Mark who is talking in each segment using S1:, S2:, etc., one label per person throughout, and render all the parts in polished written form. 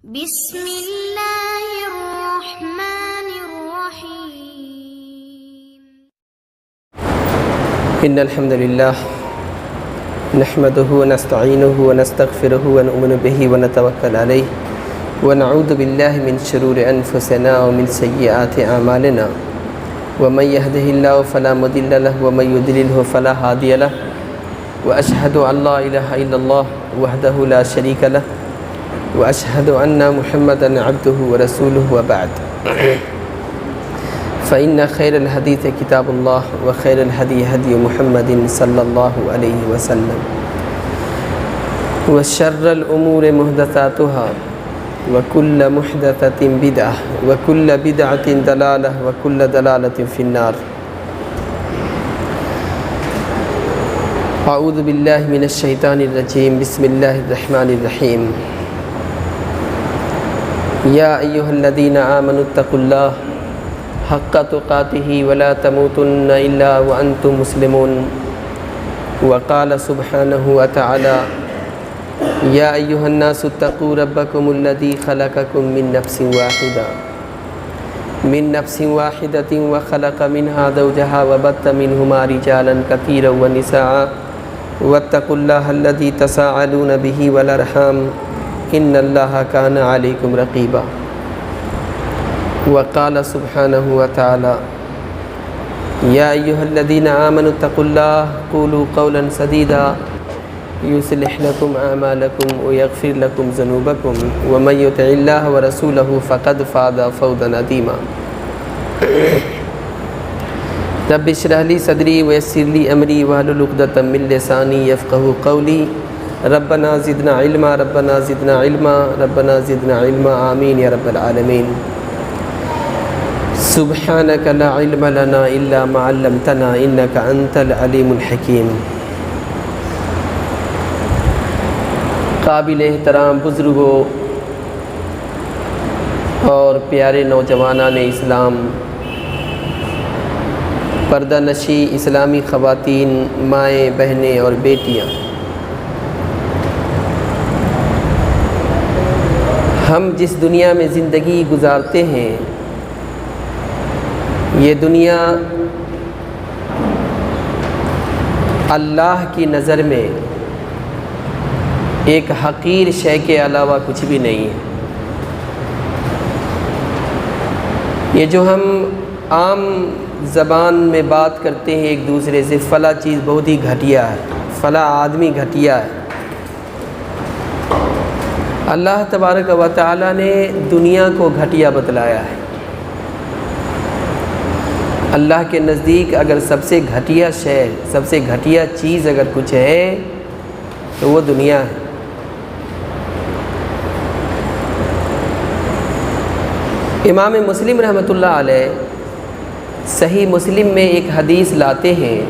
S1: بسم اللہ الرحمن الرحیم
S2: ان الحمد للہ نحمده ونستعینه ونستغفره ونؤمن به ونتوکل علیہ ونعوذ باللہ من شرور انفسنا ومن سیئات اعمالنا ومن يهده الله فلا مضل له ومن يضلل فلا هادي له واشهد ان لا اله الا الله وحده لا شريك له واشهد ان محمدا عبده ورسوله وبعد فإن خير الحديث كتاب الله وخير الهدي هدي محمد صلى الله عليه وسلم وشر الأمور محدثاتها وكل محدثة بدعة وكل بدعة ضلالة وكل ضلالة في النار. أعوذ بالله من الشيطان الرجيم. بسم الله الرحمن الرحيم. يا أيها الذين آمنوا اتقوا الله حق تقاته ولا تموتن إلا وأنتم مسلمون. وقال سبحانه وتعالى يا أيها الناس اتقوا ربكم الذي خلقكم من نفس واحدة وخلق منها زوجها وبث منهما رجالا كثيرا ونساء واتقوا الله الذي تساءلون به والأرحام إن الله كان عليكم رقيبا. وقال سبحانه وتعالى يا أيها الذين آمنوا اتقوا الله قولوا قولا سديدا يصلح لكم أعمالكم ويغفر لكم ذنوبكم ومن يطع الله ورسوله فقد فاز فوزا عظيما. رب اشرح لي صدري ويسر لي أمري واحلل عقدة من لساني يفقهوا قولي. ربنا زدنا علما ربنا زدنا علما ربنا زدنا علما آمين يا رب العالمين. سبحانك لا علم لنا إلا ما علمتنا إنك أنت العليم الحكيم. قابل احترام بزرگوں اور پیارے نوجوانان اسلام، پردہ نشی اسلامی خواتین، مائیں، بہنیں اور بیٹیاں، ہم جس دنیا میں زندگی گزارتے ہیں یہ دنیا اللہ کی نظر میں ایک حقیر شے کے علاوہ کچھ بھی نہیں ہے. یہ جو ہم عام زبان میں بات کرتے ہیں ایک دوسرے سے، فلاں چیز بہت ہی گھٹیا ہے، فلاں آدمی گھٹیا ہے، اللہ تبارک و تعالیٰ نے دنیا کو گھٹیا بتلایا ہے. اللہ کے نزدیک اگر سب سے گھٹیا شے، سب سے گھٹیا چیز اگر کچھ ہے تو وہ دنیا ہے. امام مسلم رحمۃ اللہ علیہ صحیح مسلم میں ایک حدیث لاتے ہیں.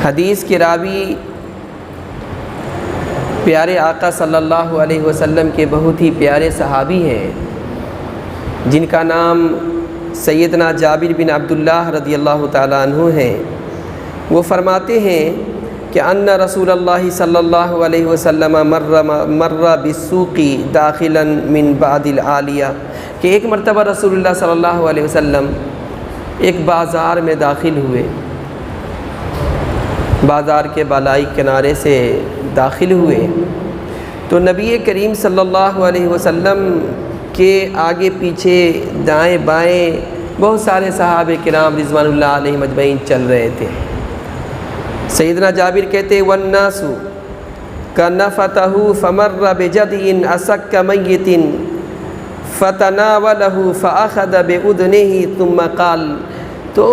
S2: حدیث کے راوی پیارے آقا صلی اللہ علیہ وسلم کے بہت ہی پیارے صحابی ہیں جن کا نام سیدنا جابر بن عبداللہ رضی اللہ تعالیٰ عنہ ہیں. وہ فرماتے ہیں کہ ان رسول اللہ صلی اللہ علیہ وسلم مر بالسوق داخلا من بعد العالیہ، کہ ایک مرتبہ رسول اللہ صلی اللہ علیہ وسلم ایک بازار میں داخل ہوئے، بازار کے بالائی کنارے سے داخل ہوئے تو نبی کریم صلی اللہ علیہ وسلم کے آگے پیچھے دائیں بائیں بہت سارے صحابہ کرام رضوان اللہ علیہم اجمعین چل رہے تھے. سیدنا جابر کہتے والناس كنفتہ فمر بجدی اسک میت فتناولہ فاخذ باذنہ ثم قال. تو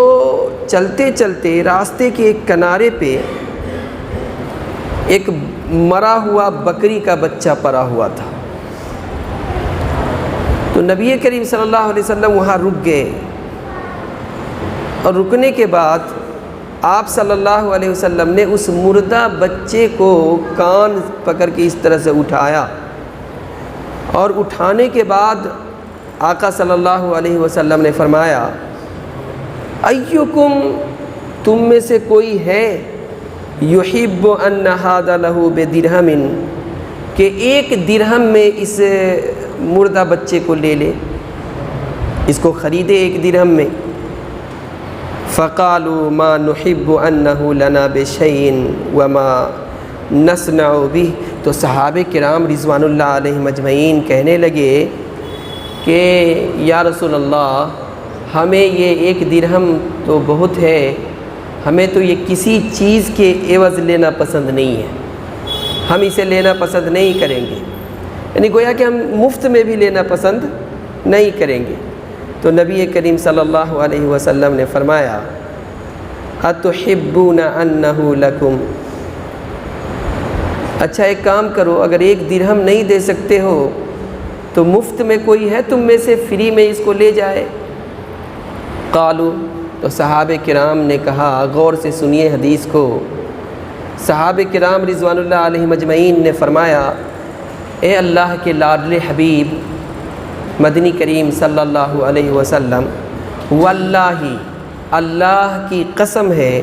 S2: چلتے چلتے راستے کے ایک کنارے پہ ایک مرا ہوا بکری کا بچہ پڑا ہوا تھا. تو نبی کریم صلی اللہ علیہ وسلم وہاں رک گئے اور رکنے کے بعد آپ صلی اللہ علیہ وسلم نے اس مردہ بچے کو کان پکڑ کے اس طرح سے اٹھایا، اور اٹھانے کے بعد آقا صلی اللہ علیہ وسلم نے فرمایا ایکم، تم میں سے کوئی ہے یحب ان ھذا لہ بدرہم، کہ 1 درہم میں اس مردہ بچے کو لے لے، اس کو خریدے 1 درہم میں۔ فقالوا ما نحب انه لنا بشيء وما نصنع به، تو صحابہ کرام رضوان اللہ علیہم اجمعین کہنے لگے کہ یا رسول اللہ، ہمیں یہ 1 درہم تو بہت ہے، ہمیں تو یہ کسی چیز کے عوض لینا پسند نہیں ہے، ہم اسے لینا پسند نہیں کریں گے، یعنی گویا کہ ہم مفت میں بھی لینا پسند نہیں کریں گے۔ تو نبی کریم صلی اللہ علیہ وسلم نے فرمایا اتحبون انہ لکم، اچھا ایک کام کرو، اگر 1 درہم نہیں دے سکتے ہو تو مفت میں کوئی ہے تم میں سے فری میں اس کو لے جائے؟ قالوا، تو صحابہ کرام نے کہا، غور سے سنیے حدیث کو، صحابہ کرام رضوان اللہ علیہم اجمعین نے فرمایا اے اللہ کے لاڈلے حبیب مدنی کریم صلی اللہ علیہ وسلم، واللہ، اللہ کی قسم ہے،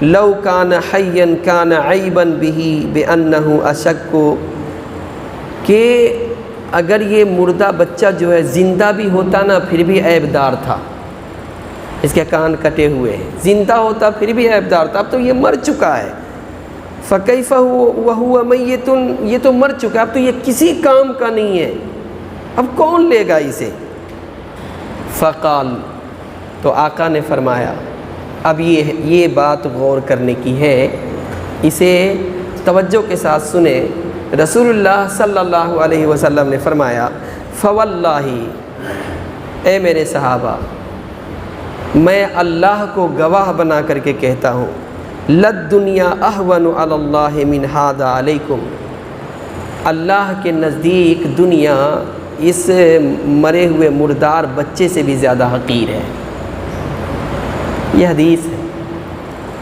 S2: لو کان حیا کان عیبا بہ بانہ اشک، کہ اگر یہ مردہ بچہ جو ہے زندہ بھی ہوتا نا پھر بھی عیب دار تھا، اس کے کان کٹے ہوئے ہیں، زندہ ہوتا پھر بھی عیب دار تھا، اب تو یہ مر چکا ہے، فکیف وہو میت، یہ تو مر چکا ہے، اب تو یہ کسی کام کا نہیں ہے، اب کون لے گا اسے؟ فقال، تو آقا نے فرمایا، اب یہ بات غور کرنے کی ہے، اسے توجہ کے ساتھ سنیں۔ رسول اللہ صلی اللہ علیہ وسلم نے فرمایا فواللہ، اے میرے صحابہ، میں اللہ کو گواہ بنا کر کے کہتا ہوں، للدنیا اہون علی اللہ من ھذا علیکم، اللہ کے نزدیک دنیا اس مرے ہوئے مردار بچے سے بھی زیادہ حقیر ہے۔ یہ حدیث ہے،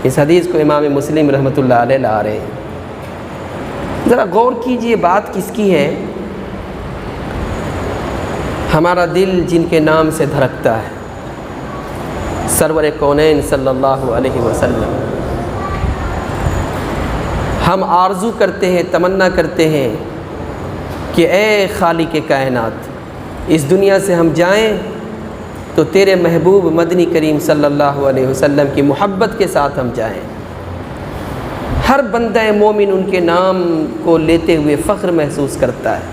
S2: اس حدیث کو امام مسلم رحمۃ اللہ علیہ لا رہے ہیں۔ ذرا غور کیجئے بات کس کی ہے؟ ہمارا دل جن کے نام سے دھڑکتا ہے، سرور کونین صلی اللہ علیہ وسلم۔ ہم آرزو کرتے ہیں، تمنا کرتے ہیں کہ اے خالق کائنات، اس دنیا سے ہم جائیں تو تیرے محبوب مدنی کریم صلی اللہ علیہ وسلم کی محبت کے ساتھ ہم جائیں۔ ہر بندہ مومن ان کے نام کو لیتے ہوئے فخر محسوس کرتا ہے،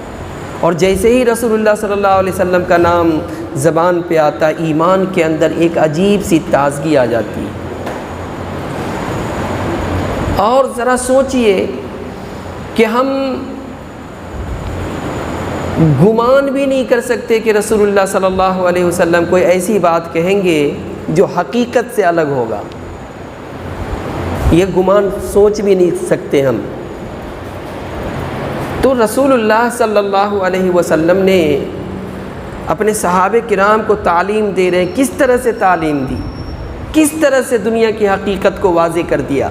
S2: اور جیسے ہی رسول اللہ صلی اللہ علیہ وسلم کا نام زبان پہ آتا، ایمان کے اندر ایک عجیب سی تازگی آ جاتی ہے۔ اور ذرا سوچئے کہ ہم گمان بھی نہیں کر سکتے کہ رسول اللہ صلی اللہ علیہ وسلم کوئی ایسی بات کہیں گے جو حقیقت سے الگ ہوگا، یہ گمان سوچ بھی نہیں سکتے ہم۔ تو رسول اللہ صلی اللہ علیہ وسلم نے اپنے صحابہ کرام کو تعلیم دے رہے ہیں، کس طرح سے تعلیم دی، کس طرح سے دنیا کی حقیقت کو واضح کر دیا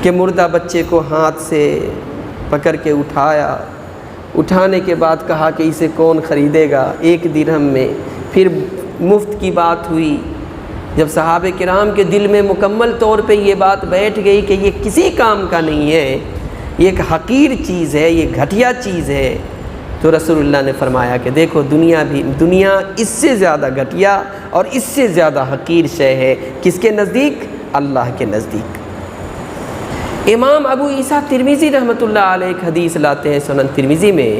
S2: کہ مردہ بچے کو ہاتھ سے پکڑ کے اٹھایا، اٹھانے کے بعد کہا کہ اسے کون خریدے گا 1 درہم میں، پھر مفت کی بات ہوئی۔ جب صحابہ کرام کے دل میں مکمل طور پہ یہ بات بیٹھ گئی کہ یہ کسی کام کا نہیں ہے، یہ ایک حقیر چیز ہے، یہ گھٹیا چیز ہے، تو رسول اللہ نے فرمایا کہ دیکھو دنیا اس سے زیادہ گھٹیا اور اس سے زیادہ حقیر شے ہے، کس کے نزدیک؟ اللہ کے نزدیک۔ امام ابو عیسیٰ ترمذی رحمۃ اللہ علیہ ایک حدیث لاتے ہیں سنن ترمذی میں،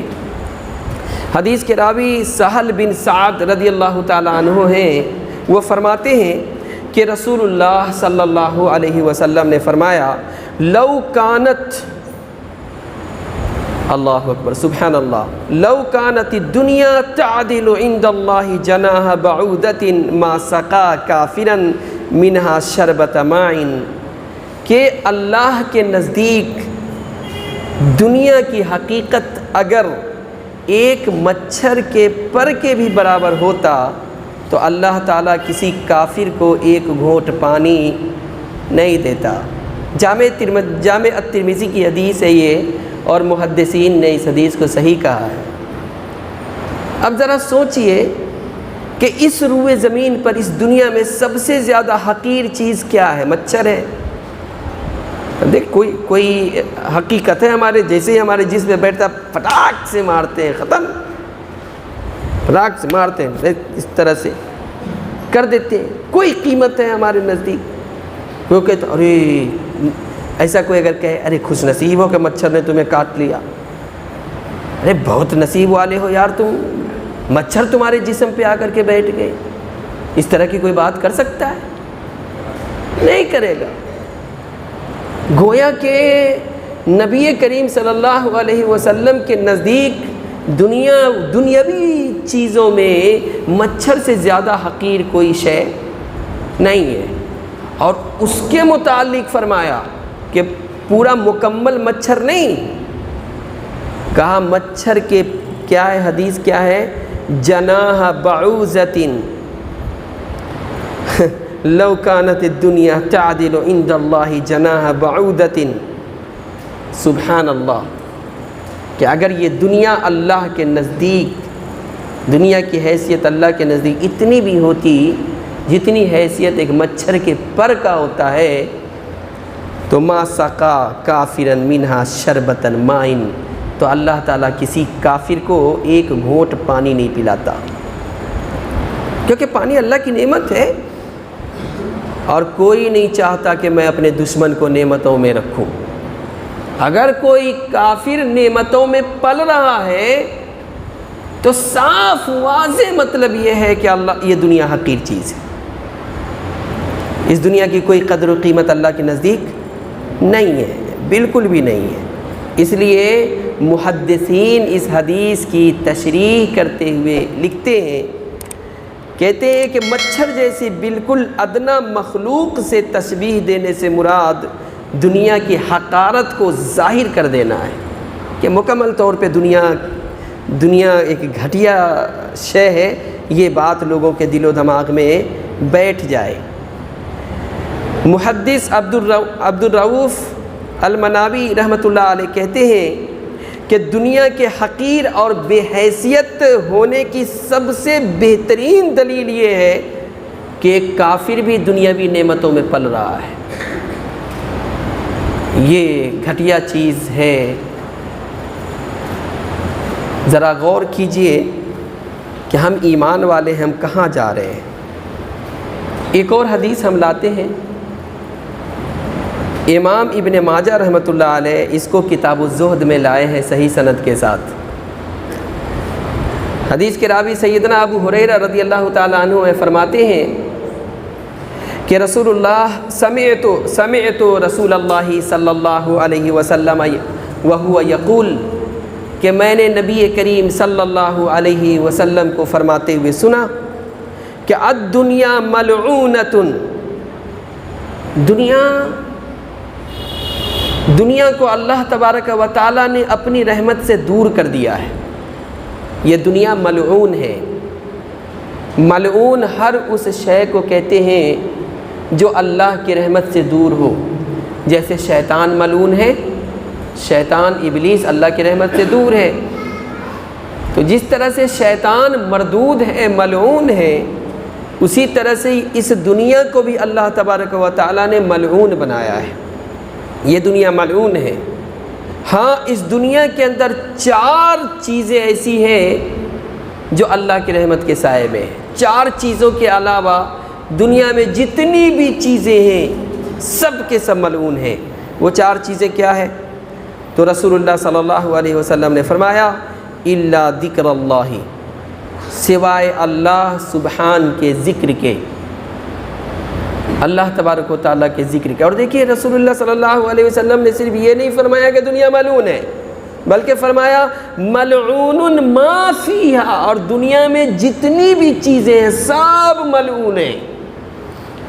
S2: حدیث کے راوی سہل بن سعد رضی اللہ تعالیٰ عنہ ہیں، وہ فرماتے ہیں کہ رسول اللہ صلی اللہ علیہ وسلم نے فرمایا لو کانت، اللہ اکبر سبحان اللہ، لو کانت الدنیا تعدل عند اللہ جناح بعودۃ ما سقا کافرا منہا شربۃ ماء، کہ اللہ کے نزدیک دنیا کی حقیقت اگر ایک مچھر کے پر کے بھی برابر ہوتا تو اللہ تعالیٰ کسی کافر کو 1 گھونٹ پانی نہیں دیتا۔ جامع الترمذی کی حدیث ہے یہ، اور محدثین نے اس حدیث کو صحیح کہا ہے۔ اب ذرا سوچئے کہ اس روئے زمین پر، اس دنیا میں سب سے زیادہ حقیر چیز کیا ہے؟ مچھر ہے۔ دیکھ کوئی حقیقت ہے ہمارے، جیسے ہی ہمارے جسم میں بیٹھتا پٹاک سے مارتے ہیں، ختم، پٹاک سے مارتے ہیں، اس طرح سے کر دیتے ہیں. کوئی قیمت ہے ہمارے نزدیک؟ کوئی کہتا ارے ایسا کوئی اگر کہے ارے خوش نصیب ہو کہ مچھر نے تمہیں کاٹ لیا، ارے بہت نصیب والے ہو یار تم، مچھر تمہارے جسم پہ آ کر کے بیٹھ گئے، اس طرح کی کوئی بات کر سکتا ہے؟ نہیں کرے گا. گویا کہ نبی کریم صلی اللہ علیہ وسلم کے نزدیک دنیاوی چیزوں میں مچھر سے زیادہ حقیر کوئی شے نہیں ہے. اور اس کے متعلق فرمایا کہ پورا مکمل مچھر نہیں، کہا مچھر کے کیا ہے، حدیث کیا ہے، جناح بعوضۃ لو کانت الدنیا تعدل عند اللہ جناح بعوضۃ. سبحان اللہ، کہ اگر یہ دنیا اللہ کے نزدیک، دنیا کی حیثیت اللہ کے نزدیک اتنی بھی ہوتی جتنی حیثیت ایک مچھر کے پر کا ہوتا ہے، تو ما سقا کافرا منہا شربتا ماء، تو اللہ تعالیٰ کسی کافر کو ایک گھونٹ پانی نہیں پلاتا، کیونکہ پانی اللہ کی نعمت ہے، اور کوئی نہیں چاہتا کہ میں اپنے دشمن کو نعمتوں میں رکھوں. اگر کوئی کافر نعمتوں میں پل رہا ہے تو صاف واضح مطلب یہ ہے کہ اللہ، یہ دنیا حقیر چیز ہے، اس دنیا کی کوئی قدر و قیمت اللہ کے نزدیک نہیں ہے، بالکل بھی نہیں ہے. اس لیے محدثین اس حدیث کی تشریح کرتے ہوئے لکھتے ہیں، کہتے ہیں کہ مچھر جیسی بالکل ادنا مخلوق سے تشبیہ دینے سے مراد دنیا کی حقارت کو ظاہر کر دینا ہے، کہ مکمل طور پہ دنیا ایک گھٹیا شے ہے، یہ بات لوگوں کے دل و دماغ میں بیٹھ جائے. محدث عبد الرؤوف المناوی رحمۃ اللہ علیہ کہتے ہیں کہ دنیا کے حقیر اور بے حیثیت ہونے کی سب سے بہترین دلیل یہ ہے کہ ایک کافر بھی دنیاوی نعمتوں میں پل رہا ہے. یہ گھٹیا چیز ہے. ذرا غور کیجئے کہ ہم ایمان والے ہم کہاں جا رہے ہیں. ایک اور حدیث ہم لاتے ہیں، امام ابن ماجہ رحمۃ اللہ علیہ اس کو کتاب الزہد میں لائے ہیں صحیح سند کے ساتھ. حدیث کے راوی سیدنا ابو ہریرہ رضی اللہ تعالیٰ عنہ فرماتے ہیں کہ رسول اللہ سمعت رسول اللہ صلی اللہ علیہ وسلم وہو یقول، کہ میں نے نبی کریم صلی اللہ علیہ وسلم کو فرماتے ہوئے سنا کہ الدنیا ملعونۃ، دنیا کو اللہ تبارک و تعالیٰ نے اپنی رحمت سے دور کر دیا ہے. یہ دنیا ملعون ہے. ملعون ہر اس شے کو کہتے ہیں جو اللہ کی رحمت سے دور ہو. جیسے شیطان ملعون ہے، شیطان ابلیس اللہ کی رحمت سے دور ہے. تو جس طرح سے شیطان مردود ہے، ملعون ہے، اسی طرح سے اس دنیا کو بھی اللہ تبارک و تعالیٰ نے ملعون بنایا ہے. یہ دنیا ملعون ہے. ہاں اس دنیا کے اندر 4 چیزیں ایسی ہیں جو اللہ کی رحمت کے سائے میں ہیں. 4 چیزوں کے علاوہ دنیا میں جتنی بھی چیزیں ہیں سب کے سب ملعون ہیں. وہ 4 چیزیں کیا ہے؟ تو رسول اللہ صلی اللہ علیہ وسلم نے فرمایا الا ذکر اللہ، سوائے اللہ سبحان کے ذکر کے، اللہ تبارک و تعالیٰ کے ذکر کے. اور دیکھیے رسول اللہ صلی اللہ علیہ وسلم نے صرف یہ نہیں فرمایا کہ دنیا ملعون ہے، بلکہ فرمایا ملعون ما فیہا، اور دنیا میں جتنی بھی چیزیں ہیں سب ملعون ہیں.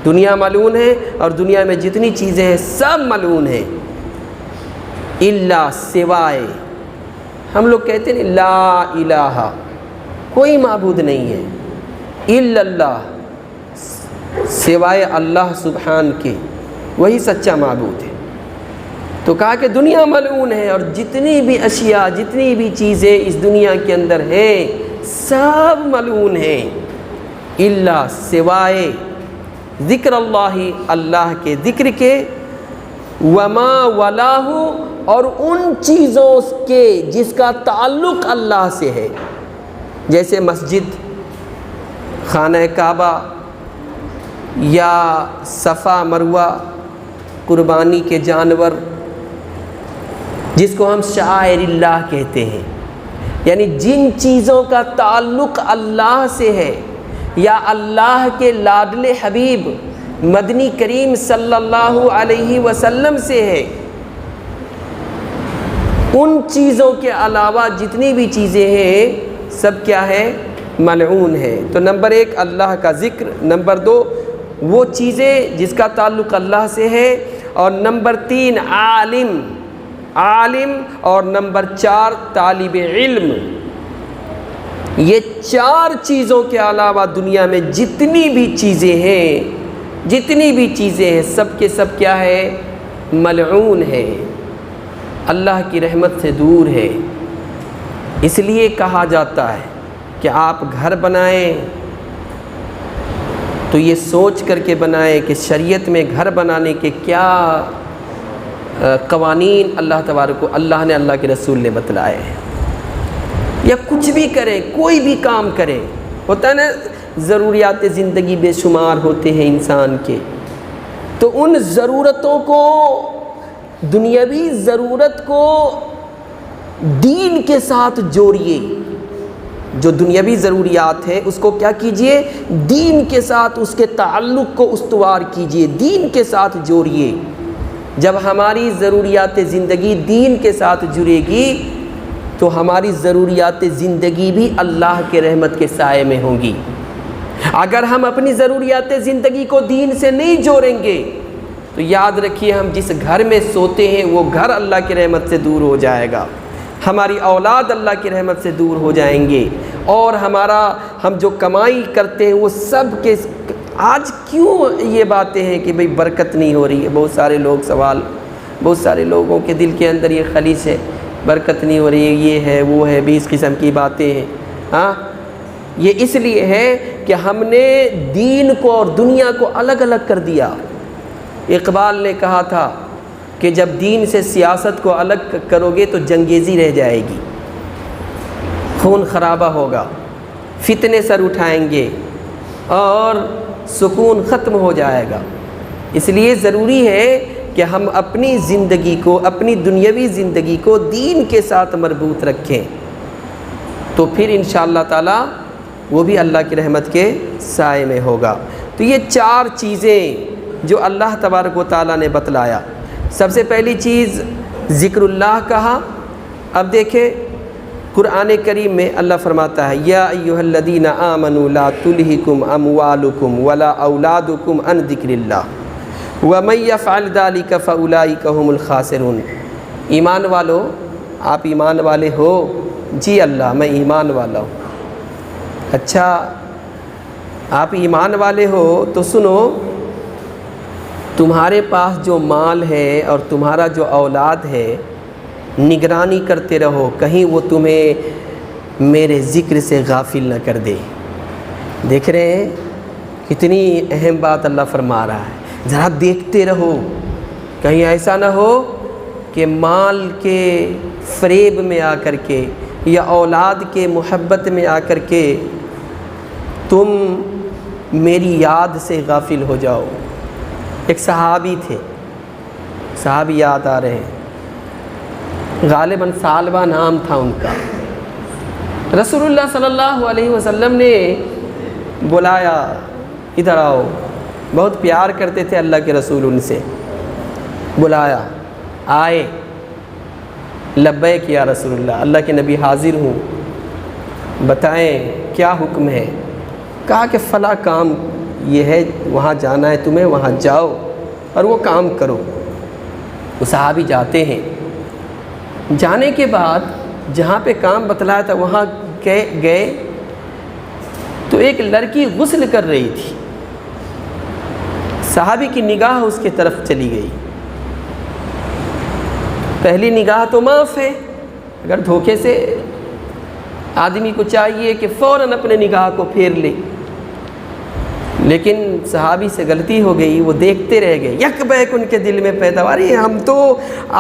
S2: دنیا ملعون ہے اور دنیا میں جتنی چیزیں ہیں سب ملعون ہیں. الا، سوائے، ہم لوگ کہتے ہیں لا الہ، کوئی معبود نہیں ہے، الا اللہ، سوائے اللہ سبحان کے، وہی سچا معبود ہے. تو کہا کہ دنیا ملعون ہے اور جتنی بھی اشیاء، جتنی بھی چیزیں اس دنیا کے اندر ہیں سب ملعون ہیں. الا، سوائے ذکر اللہ، اللہ کے ذکر کے، وما ولاہ، اور ان چیزوں کے جس کا تعلق اللہ سے ہے، جیسے مسجد، خانہ کعبہ یا صفا مروہ، قربانی کے جانور جس کو ہم شعائر اللہ کہتے ہیں، یعنی جن چیزوں کا تعلق اللہ سے ہے یا اللہ کے لاڈلے حبیب مدنی کریم صلی اللہ علیہ وسلم سے ہے، ان چیزوں کے علاوہ جتنی بھی چیزیں ہیں سب کیا ہے؟ ملعون ہے۔ تو نمبر 1 اللہ کا ذکر، نمبر 2 وہ چیزیں جس کا تعلق اللہ سے ہے، اور نمبر 3 عالم، اور نمبر 4 طالب علم۔ یہ 4 چیزوں کے علاوہ دنیا میں جتنی بھی چیزیں ہیں سب کے سب کیا ہے؟ ملعون ہے، اللہ کی رحمت سے دور ہے۔ اس لیے کہا جاتا ہے کہ آپ گھر بنائیں تو یہ سوچ کر کے بنائیں کہ شریعت میں گھر بنانے کے کیا قوانین اللہ نے اللہ کے رسول نے بتلائے ہیں، یا کچھ بھی کریں، کوئی بھی کام کریں، ہوتا ہے نا ضروریات زندگی بے شمار ہوتے ہیں انسان کے، تو ان ضرورتوں کو، دنیاوی ضرورت کو دین کے ساتھ جوڑیے۔ جو دنیاوی ضروریات ہے اس کو کیا کیجئے؟ دین کے ساتھ اس کے تعلق کو استوار کیجئے، دین کے ساتھ جوڑیے۔ جب ہماری ضروریات زندگی دین کے ساتھ جڑے گی تو ہماری ضروریات زندگی بھی اللہ کے رحمت کے سائے میں ہوں گی۔ اگر ہم اپنی ضروریات زندگی کو دین سے نہیں جوڑیں گے تو یاد رکھیے ہم جس گھر میں سوتے ہیں وہ گھر اللہ کی رحمت سے دور ہو جائے گا، ہماری اولاد اللہ کی رحمت سے دور ہو جائیں گے، اور ہم جو کمائی کرتے ہیں وہ سب کے آج کیوں یہ باتیں ہیں کہ بھئی برکت نہیں ہو رہی ہے؟ بہت سارے لوگوں کے دل کے اندر یہ خلیش ہے، برکت نہیں ہو رہی ہے، یہ ہے وہ ہے، 20 قسم کی باتیں ہیں۔ یہ اس لیے ہے کہ ہم نے دین کو اور دنیا کو الگ الگ کر دیا۔ اقبال نے کہا تھا کہ جب دین سے سیاست کو الگ کرو گے تو جنگیزی رہ جائے گی، خون خرابہ ہوگا، فتنے سر اٹھائیں گے اور سکون ختم ہو جائے گا۔ اس لیے ضروری ہے کہ ہم اپنی زندگی کو، اپنی دنیاوی زندگی کو دین کے ساتھ مربوط رکھیں، تو پھر انشاءاللہ تعالی وہ بھی اللہ کی رحمت کے سائے میں ہوگا۔ تو یہ 4 چیزیں جو اللہ تبارک و تعالیٰ نے بتلایا۔ سب سے پہلی چیز ذکر اللہ کہا۔ اب دیکھیں قرآن کریم میں اللہ فرماتا ہے یا ایھا الذین آمنوا لا تلہکم اموالکم ولا اولادکم عن ذکر اللہ ومن یفعل ذلک فاولئک هم الخاسرون۔ ایمان والو، آپ ایمان والے ہو؟ جی اللہ میں ایمان والا ہوں۔ اچھا آپ ایمان والے ہو تو سنو، تمہارے پاس جو مال ہے اور تمہارا جو اولاد ہے نگرانی کرتے رہو، کہیں وہ تمہیں میرے ذکر سے غافل نہ کر دے۔ دیکھ رہے ہیں کتنی اہم بات اللہ فرما رہا ہے، ذرا دیکھتے رہو کہیں ایسا نہ ہو کہ مال کے فریب میں آ کر کے یا اولاد کے محبت میں آ کر کے تم میری یاد سے غافل ہو جاؤ۔ ایک صحابی تھے، صحابی یاد آ رہے ہیں، غالباً ثعلبہ نام تھا ان کا۔ رسول اللہ صلی اللہ علیہ وسلم نے بلایا، ادھر آؤ، بہت پیار کرتے تھے اللہ کے رسول ان سے، بلایا، آئے، لبیک یا رسول اللہ، اللہ کے نبی حاضر ہوں، بتائیں کیا حکم ہے؟ کہا کہ فلاں کام یہ ہے، وہاں جانا ہے تمہیں، وہاں جاؤ اور وہ کام کرو۔ وہ صحابی جاتے ہیں، جانے کے بعد جہاں پہ کام بتلایا تھا وہاں گئے تو ایک لڑکی غسل کر رہی تھی، صحابی کی نگاہ اس کی طرف چلی گئی۔ پہلی نگاہ تو معاف ہے، اگر دھوکے سے آدمی کو چاہیے کہ فوراً اپنے نگاہ کو پھیر لے، لیکن صحابی سے غلطی ہو گئی، وہ دیکھتے رہ گئے۔ یک بیک ان کے دل میں پیدا ہوا، ارے ہم تو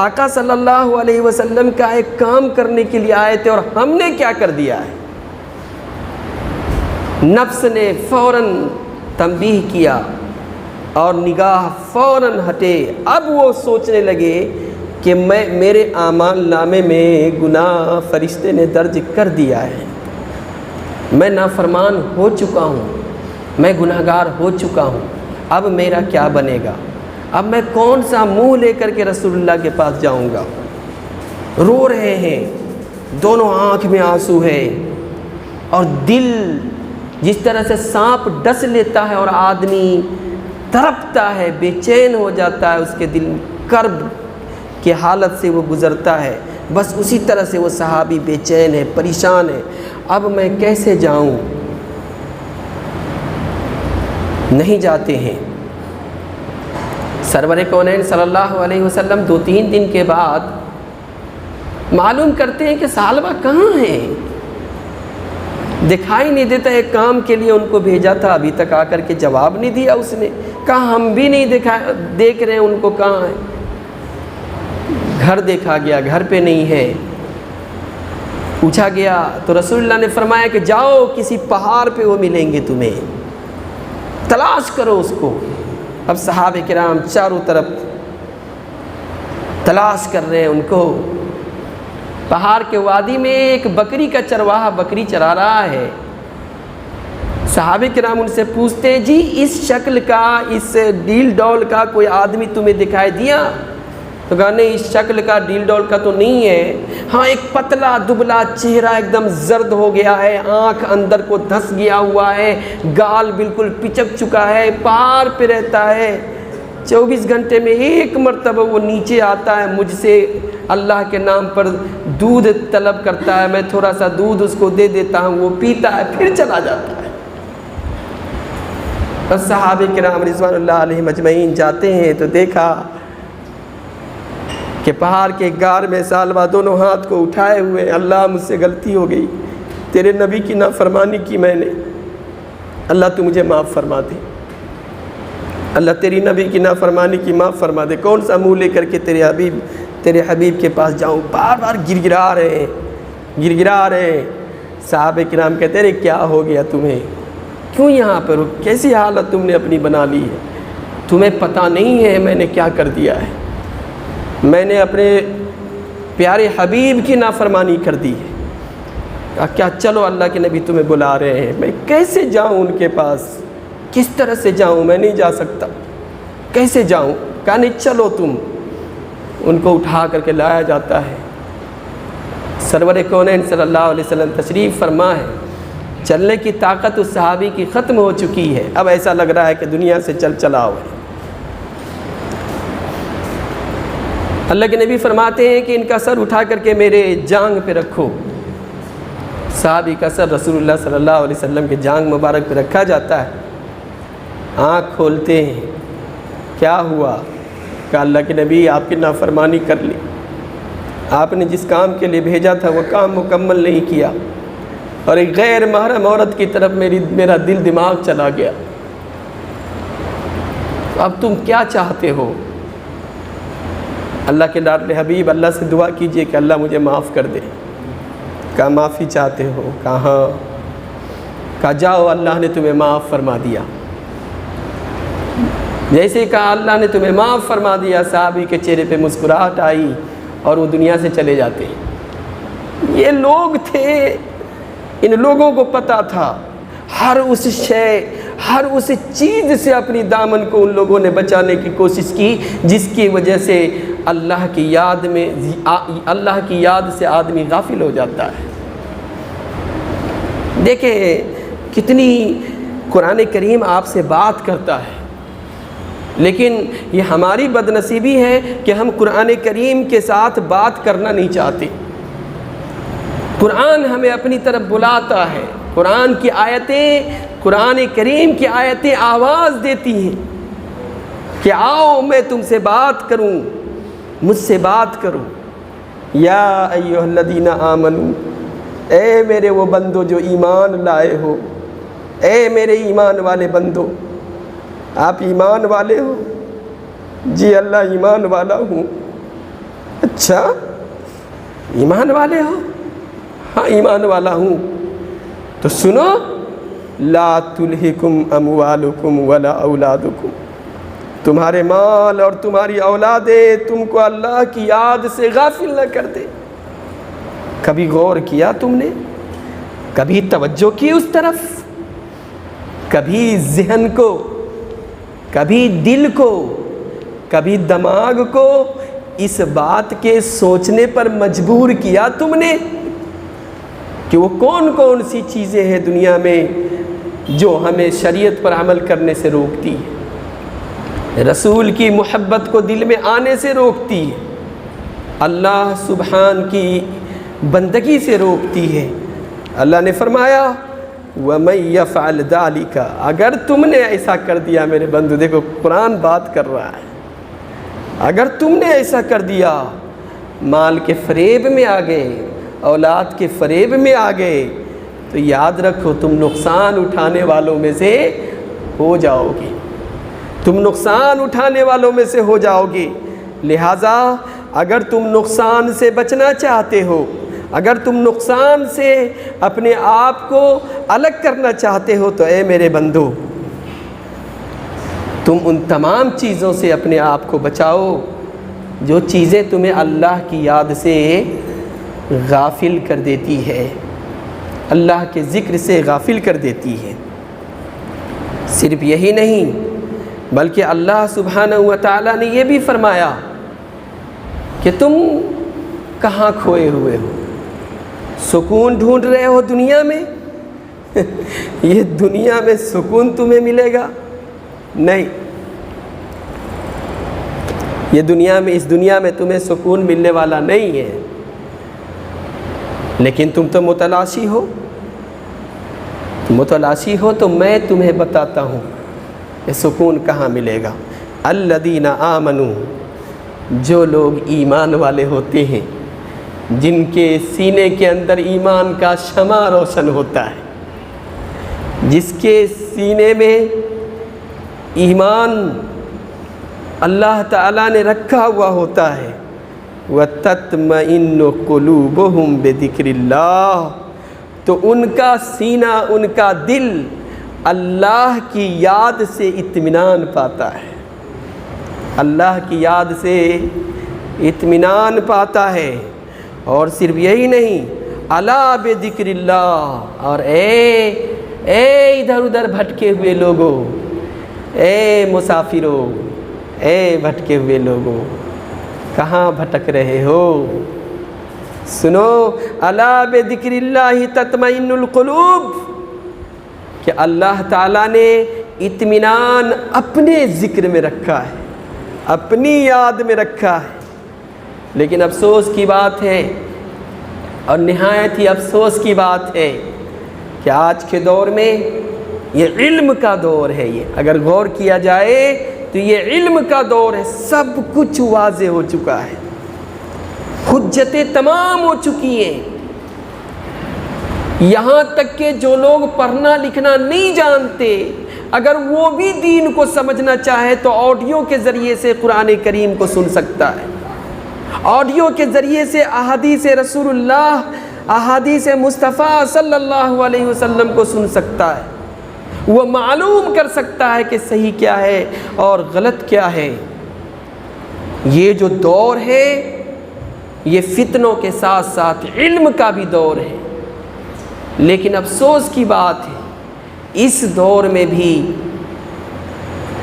S2: آقا صلی اللہ علیہ وسلم کا ایک کام کرنے کے لیے آئے تھے اور ہم نے کیا کر دیا ہے۔ نفس نے فوراً تنبیہ کیا اور نگاہ فوراً ہٹے۔ اب وہ سوچنے لگے کہ میرے اعمال نامے میں گناہ فرشتے نے درج کر دیا ہے، میں نافرمان ہو چکا ہوں، میں گناہگار ہو چکا ہوں، اب میرا کیا بنے گا، اب میں کون سا منہ لے کر کے رسول اللہ کے پاس جاؤں گا۔ رو رہے ہیں، دونوں آنکھ میں آنسو ہے، اور دل جس طرح سے سانپ ڈس لیتا ہے اور آدمی تڑپتا ہے، بے چین ہو جاتا ہے، اس کے دل کرب کی حالت سے وہ گزرتا ہے، بس اسی طرح سے وہ صحابی بے چین ہے، پریشان ہے۔ اب میں کیسے جاؤں؟ نہیں جاتے ہیں۔ سرور کونین صلی اللہ علیہ وسلم 2-3 دن کے بعد معلوم کرتے ہیں کہ ثعلبہ کہاں ہیں، دکھائی نہیں دیتا۔ ایک کام کے لیے ان کو بھیجا تھا، ابھی تک آ کر کے جواب نہیں دیا اس نے، کہا ہم بھی نہیں دیکھ رہے ہیں ان کو کہاں ہے۔ گھر دیکھا گیا، گھر پہ نہیں ہے، پوچھا گیا تو رسول اللہ نے فرمایا کہ جاؤ کسی پہاڑ پہ وہ ملیں گے تمہیں، تلاش کرو اس کو۔ اب صحابہ کرام چاروں طرف تلاش کر رہے ہیں ان کو۔ پہاڑ کے وادی میں ایک بکری کا چرواہا بکری چرا رہا ہے۔ صحابہ کرام ان سے پوچھتے ہیں جی اس شکل کا، اس ڈیل ڈول کا کوئی آدمی تمہیں دکھائی دیا؟ تو کہا نہیں، اس شکل کا ڈیل ڈول کا تو نہیں ہے، ہاں ایک پتلا دبلا چہرہ ایک دم زرد ہو گیا ہے، آنکھ اندر کو دھس گیا ہوا ہے، گال بالکل پچک چکا ہے، پہاڑ پہ رہتا ہے، 24 گھنٹے میں ایک مرتبہ وہ نیچے آتا ہے، مجھ سے اللہ کے نام پر دودھ طلب کرتا ہے، میں تھوڑا سا دودھ اس کو دے دیتا ہوں، وہ پیتا ہے پھر چلا جاتا ہے۔ بس صحابہ کرام رضوان اللہ علیہم اجمعین جاتے ہیں تو دیکھا کہ پہاڑ کے غار میں ثعلبہ دونوں ہاتھ کو اٹھائے ہوئے، اللہ مجھ سے غلطی ہو گئی، تیرے نبی کی نافرمانی کی میں نے، اللہ تو مجھے معاف فرما دے، اللہ تیری نبی کی نافرمانی کی معاف فرما دے، کون سا منہ لے کر کے تیرے حبیب کے پاس جاؤں، بار بار گڑگڑا رہے ہیں۔ صحابہ کرام کہتے ہیں کیا ہو گیا تمہیں، کیوں یہاں پر ہو، کیسی حالت تم نے اپنی بنا لی ہے، تمہیں پتہ نہیں ہے میں نے کیا کر دیا ہے، میں نے اپنے پیارے حبیب کی نافرمانی کر دی ہے۔ کہا کیا چلو اللہ کے نبی تمہیں بلا رہے ہیں، میں کیسے جاؤں ان کے پاس، کس طرح سے جاؤں، میں نہیں جا سکتا، کیسے جاؤں؟ کہا نہیں چلو تم۔ ان کو اٹھا کر کے لایا جاتا ہے، سرور کونین صلی اللہ علیہ وسلم تشریف فرما ہے، چلنے کی طاقت اس صحابی کی ختم ہو چکی ہے، اب ایسا لگ رہا ہے کہ دنیا سے چلا ہوا ہے۔ اللہ کے نبی فرماتے ہیں کہ ان کا سر اٹھا کر کے میرے جانگ پہ رکھو۔ صحابی کا سر رسول اللہ صلی اللہ علیہ وسلم کے جانگ مبارک پہ رکھا جاتا ہے، آنکھ کھولتے ہیں، کیا ہوا؟ کہ اللہ کے نبی آپ کی نافرمانی کر لی، آپ نے جس کام کے لیے بھیجا تھا وہ کام مکمل نہیں کیا، اور ایک غیر محرم عورت کی طرف میرا دل دماغ چلا گیا، اب تم کیا چاہتے ہو؟ اللہ کے لاڈلے حبیب اللہ سے دعا کیجئے کہ اللہ مجھے معاف کر دے۔ کہا معافی چاہتے ہو؟ کہا ہاں۔ کہا جاؤ اللہ نے تمہیں معاف فرما دیا۔ جیسے ہی کہا اللہ نے تمہیں معاف فرما دیا، صحابی کے چہرے پہ مسکراہٹ آئی اور وہ دنیا سے چلے جاتے ہیں۔ یہ لوگ تھے، ان لوگوں کو پتہ تھا ہر اس شے، ہر اس چیز سے اپنی دامن کو ان لوگوں نے بچانے کی کوشش کی جس کی وجہ سے اللہ کی یاد سے آدمی غافل ہو جاتا ہے۔ دیکھیں کتنی قرآن کریم آپ سے بات کرتا ہے، لیکن یہ ہماری بدنصیبی ہے کہ ہم قرآن کریم کے ساتھ بات کرنا نہیں چاہتے۔ قرآن ہمیں اپنی طرف بلاتا ہے، قرآن کی آیتیں، قرآن کریم کی آیتیں آواز دیتی ہیں کہ آؤ میں تم سے بات کروں، مجھ سے بات کرو۔ یا ایھا الذین آمنو، اے میرے وہ بندو جو ایمان لائے ہو، اے میرے ایمان والے بندو، آپ ایمان والے ہو؟ جی اللہ ایمان والا ہوں۔ اچھا ایمان والے ہو؟ ہاں ایمان والا ہوں۔ تو سنو، لا تلہکم اموالکم ولا اولادکم، تمہارے مال اور تمہاری اولادیں تم کو اللہ کی یاد سے غافل نہ کر دے۔ کبھی غور کیا تم نے؟ کبھی توجہ کی اس طرف؟ کبھی ذہن کو، کبھی دل کو، کبھی دماغ کو اس بات کے سوچنے پر مجبور کیا تم نے کہ وہ کون کون سی چیزیں ہیں دنیا میں جو ہمیں شریعت پر عمل کرنے سے روکتی ہے، رسول کی محبت کو دل میں آنے سے روکتی ہے، اللہ سبحان کی بندگی سے روکتی ہے؟ اللہ نے فرمایا وَمَن يَفْعَلْ ذَلِكَ، اگر تم نے ایسا کر دیا میرے بندو، دیکھو قرآن بات کر رہا ہے، اگر تم نے ایسا کر دیا، مال کے فریب میں آ گئے، اولاد کے فریب میں آ گئے، تو یاد رکھو تم نقصان اٹھانے والوں میں سے ہو جاؤ گے، تم نقصان اٹھانے والوں میں سے ہو جاؤ گے۔ لہٰذا اگر تم نقصان سے بچنا چاہتے ہو، اگر تم نقصان سے اپنے آپ کو الگ کرنا چاہتے ہو، تو اے میرے بندو تم ان تمام چیزوں سے اپنے آپ کو بچاؤ جو چیزیں تمہیں اللہ کی یاد سے غافل کر دیتی ہے، اللہ کے ذکر سے غافل کر دیتی ہے۔ صرف یہی نہیں بلکہ اللہ سبحانہ و تعالیٰ نے یہ بھی فرمایا کہ تم کہاں کھوئے ہوئے ہو؟ سکون ڈھونڈ رہے ہو دنیا میں؟ یہ دنیا میں سکون تمہیں ملے گا؟ نہیں، اس دنیا میں تمہیں سکون ملنے والا نہیں ہے، لیکن تم تو متلاشی ہو، تو میں تمہیں بتاتا ہوں کہ سکون کہاں ملے گا۔ الذین آمنوا، جو لوگ ایمان والے ہوتے ہیں، جن کے سینے کے اندر ایمان کا شمع روشن ہوتا ہے، جس کے سینے میں ایمان اللہ تعالیٰ نے رکھا ہوا ہوتا ہے، وَتَطْمَئِنُّ قُلُوبُهُمْ بِذِكْرِ اللَّهِ، تو ان کا سینہ، ان کا دل اللہ کی یاد سے اطمینان پاتا ہے، اللہ کی یاد سے اطمینان پاتا ہے۔ اور صرف یہی نہیں، الا بذکر اللہ، اور اے ادھر ادھر بھٹکے ہوئے لوگوں، اے مسافروں، اے بھٹکے ہوئے لوگوں، کہاں بھٹک رہے ہو؟ سنو، الا بذکر اللہ تطمئن القلوب، کہ اللہ تعالیٰ نے اطمینان اپنے ذکر میں رکھا ہے، اپنی یاد میں رکھا ہے۔ لیکن افسوس کی بات ہے، اور نہایت ہی افسوس کی بات ہے، کہ آج کے دور میں یہ علم کا دور ہے، یہ اگر غور کیا جائے تو یہ علم کا دور ہے، سب کچھ واضح ہو چکا ہے، حجتیں تمام ہو چکی ہیں، یہاں تک کہ جو لوگ پڑھنا لکھنا نہیں جانتے، اگر وہ بھی دین کو سمجھنا چاہے تو آڈیو کے ذریعے سے قرآن کریم کو سن سکتا ہے، آڈیو کے ذریعے سے احادیث رسول اللہ، احادیث مصطفیٰ صلی اللہ علیہ وسلم کو سن سکتا ہے، وہ معلوم کر سکتا ہے کہ صحیح کیا ہے اور غلط کیا ہے۔ یہ جو دور ہے یہ فتنوں کے ساتھ ساتھ علم کا بھی دور ہے، لیکن افسوس کی بات ہے اس دور میں بھی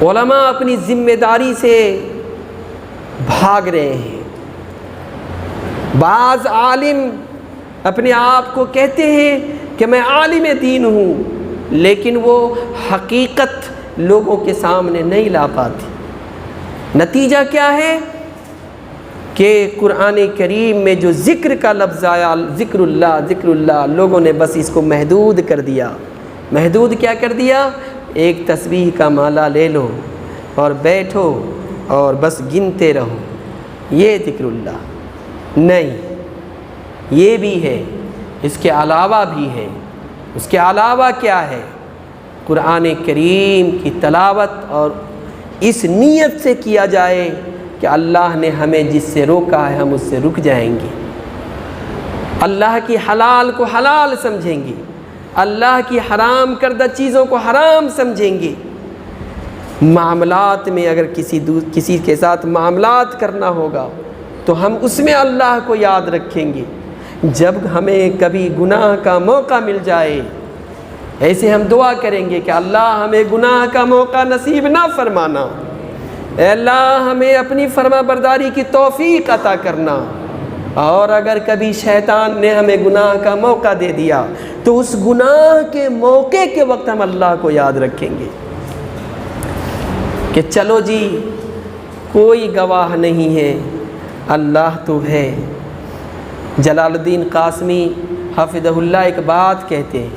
S2: علماء اپنی ذمہ داری سے بھاگ رہے ہیں۔ بعض عالم اپنے آپ کو کہتے ہیں کہ میں عالم دین ہوں، لیکن وہ حقیقت لوگوں کے سامنے نہیں لا پاتی۔ نتیجہ کیا ہے کہ قرآن کریم میں جو ذکر کا لفظ آیا، ذکر اللہ، لوگوں نے بس اس کو محدود کر دیا۔ محدود کیا کر دیا؟ ایک تسبیح کا مالہ لے لو اور بیٹھو اور بس گنتے رہو، یہ ذکر اللہ نہیں، یہ بھی ہے، اس کے علاوہ بھی ہے۔ اس کے علاوہ کیا ہے؟ قرآن کریم کی تلاوت اور اس نیت سے کیا جائے کہ اللہ نے ہمیں جس سے روکا ہے ہم اس سے رک جائیں گے، اللہ کی حلال کو حلال سمجھیں گے، اللہ کی حرام کردہ چیزوں کو حرام سمجھیں گے۔ معاملات میں اگر کسی کے ساتھ معاملات کرنا ہوگا تو ہم اس میں اللہ کو یاد رکھیں گے۔ جب ہمیں کبھی گناہ کا موقع مل جائے، ایسے ہم دعا کریں گے کہ اللہ ہمیں گناہ کا موقع نصیب نہ فرمانا، اے اللہ ہمیں اپنی فرما برداری کی توفیق عطا کرنا۔ اور اگر کبھی شیطان نے ہمیں گناہ کا موقع دے دیا تو اس گناہ کے موقع کے وقت ہم اللہ کو یاد رکھیں گے کہ چلو جی کوئی گواہ نہیں ہے، اللہ تو ہے۔ جلال الدین قاسمی حفظہ اللہ ایک بات کہتے ہیں،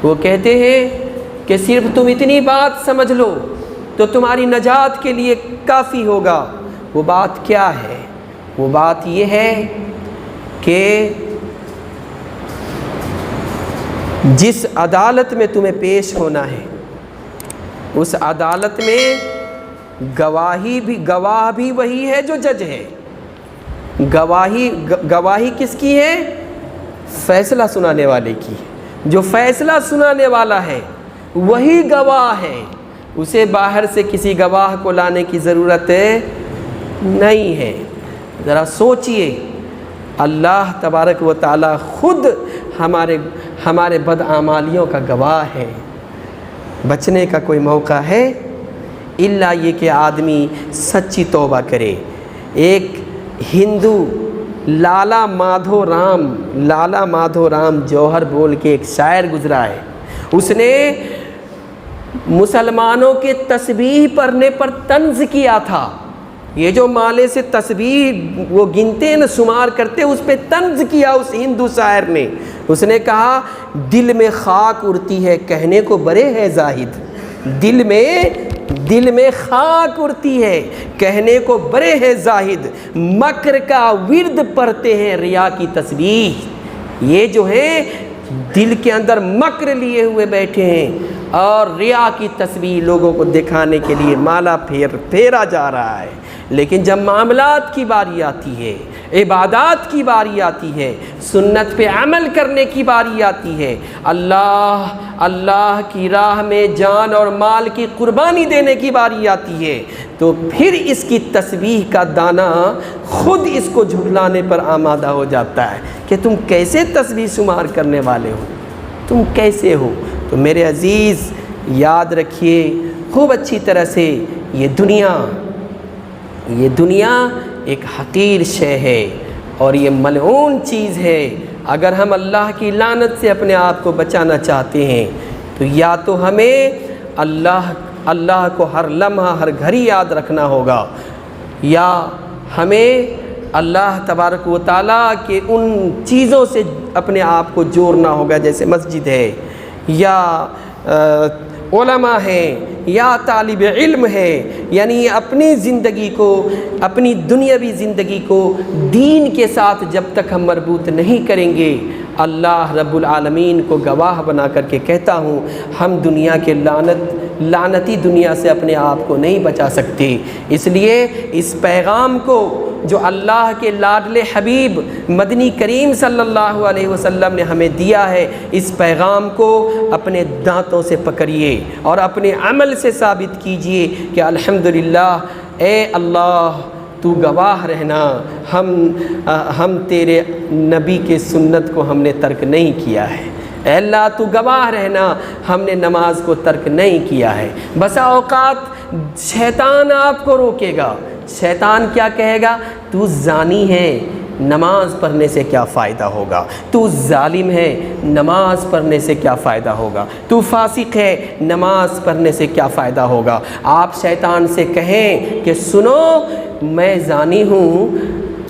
S2: وہ کہتے ہیں کہ صرف تم اتنی بات سمجھ لو تو تمہاری نجات کے لیے کافی ہوگا۔ وہ بات کیا ہے؟ وہ بات یہ ہے کہ جس عدالت میں تمہیں پیش ہونا ہے اس عدالت میں گواہ بھی وہی ہے جو جج ہے۔ گواہی کس کی ہے؟ فیصلہ سنانے والے کی۔ جو فیصلہ سنانے والا ہے وہی گواہ ہے، اسے باہر سے کسی گواہ کو لانے کی ضرورت نہیں ہے۔ ذرا سوچئے، اللہ تبارک و تعالی خود ہمارے بدعمالیوں کا گواہ ہے۔ بچنے کا کوئی موقع ہے الا یہ کہ آدمی سچی توبہ کرے۔ ایک ہندو لالا مادھو رام جوہر بول کے ایک شاعر گزرا ہے، اس نے مسلمانوں کے تسبیح پڑھنے پر طنز کیا تھا۔ یہ جو مالے سے تسبیح وہ گنتے ہیں نا، شمار کرتے، اس پہ طنز کیا اس ہندو شاعر نے۔ اس نے کہا دل میں خاک اڑتی ہے کہنے کو برے ہے زاہد، دل میں خاک اڑتی ہے کہنے کو برے ہے زاہد، مکر کا ورد پڑھتے ہیں ریا کی تسبیح۔ یہ جو ہے دل کے اندر مکر لیے ہوئے بیٹھے ہیں اور ریا کی تسبیح لوگوں کو دکھانے کے لیے مالا پھیرا جا رہا ہے۔ لیکن جب معاملات کی باری آتی ہے، عبادات کی باری آتی ہے، سنت پہ عمل کرنے کی باری آتی ہے، اللہ کی راہ میں جان اور مال کی قربانی دینے کی باری آتی ہے، تو پھر اس کی تسبیح کا دانہ خود اس کو جھٹلانے پر آمادہ ہو جاتا ہے کہ تم کیسے تسبیح شمار کرنے والے ہو، تم کیسے ہو۔ تو میرے عزیز یاد رکھیے خوب اچھی طرح سے، یہ دنیا ایک حقیر شے ہے اور یہ ملعون چیز ہے۔ اگر ہم اللہ کی لعنت سے اپنے آپ کو بچانا چاہتے ہیں تو یا تو ہمیں اللہ کو ہر لمحہ ہر گھڑی یاد رکھنا ہوگا، یا ہمیں اللہ تبارک و تعالیٰ کے ان چیزوں سے اپنے آپ کو جوڑنا ہوگا، جیسے مسجد ہے یا علماء ہیں یا طالب علم ہے، یعنی اپنی زندگی کو، اپنی دنیاوی زندگی کو دین کے ساتھ جب تک ہم مربوط نہیں کریں گے، اللہ رب العالمین کو گواہ بنا کر کے کہتا ہوں ہم دنیا کے لعنتی دنیا سے اپنے آپ کو نہیں بچا سکتے۔ اس لیے اس پیغام کو جو اللہ کے لاڈلے حبیب مدنی کریم صلی اللہ علیہ وسلم نے ہمیں دیا ہے، اس پیغام کو اپنے دانتوں سے پکڑیے اور اپنے عمل سے ثابت کیجئے کہ الحمدللہ اے اللہ تو گواہ رہنا، ہم تیرے نبی کے سنت کو ہم نے ترک نہیں کیا ہے، اے اللہ تو گواہ رہنا ہم نے نماز کو ترک نہیں کیا ہے۔ بسا اوقات شیطان آپ کو روکے گا، شیطان کیا کہے گا؟ تو زانی ہے، نماز پڑھنے سے کیا فائدہ ہوگا؟ تو ظالم ہے، نماز پڑھنے سے کیا فائدہ ہوگا؟ تو فاسق ہے، نماز پڑھنے سے کیا فائدہ ہوگا؟ آپ شیطان سے کہیں کہ سنو میں زانی ہوں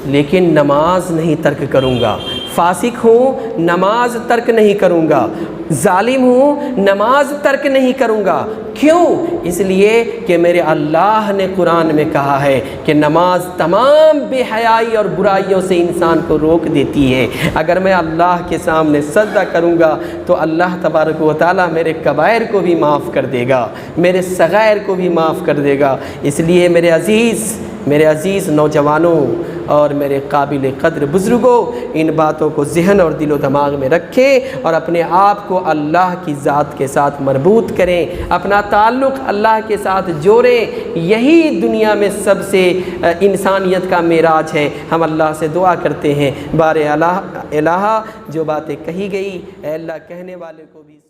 S2: لیکن نماز نہیں ترک کروں گا، فاسق ہوں نماز ترک نہیں کروں گا، ظالم ہوں، نماز ترک نہیں کروں گا۔ کیوں؟ اس لیے کہ میرے اللہ نے قرآن میں کہا ہے کہ نماز تمام بے حیائی اور برائیوں سے انسان کو روک دیتی ہے۔ اگر میں اللہ کے سامنے سجدہ کروں گا تو اللہ تبارک و تعالیٰ میرے کبائر کو بھی معاف کر دے گا، میرے صغائر کو بھی معاف کر دے گا۔ اس لیے میرے عزیز نوجوانوں اور میرے قابل قدر بزرگوں، ان باتوں کو ذہن اور دل و دماغ میں رکھیں اور اپنے آپ کو اللہ کی ذات کے ساتھ مربوط کریں، اپنا تعلق اللہ کے ساتھ جوڑیں۔ یہی دنیا میں سب سے انسانیت کا معراج ہے۔ ہم اللہ سے دعا کرتے ہیں، بارے الہ جو باتیں کہی گئی اے اللہ کہنے والے کو بھی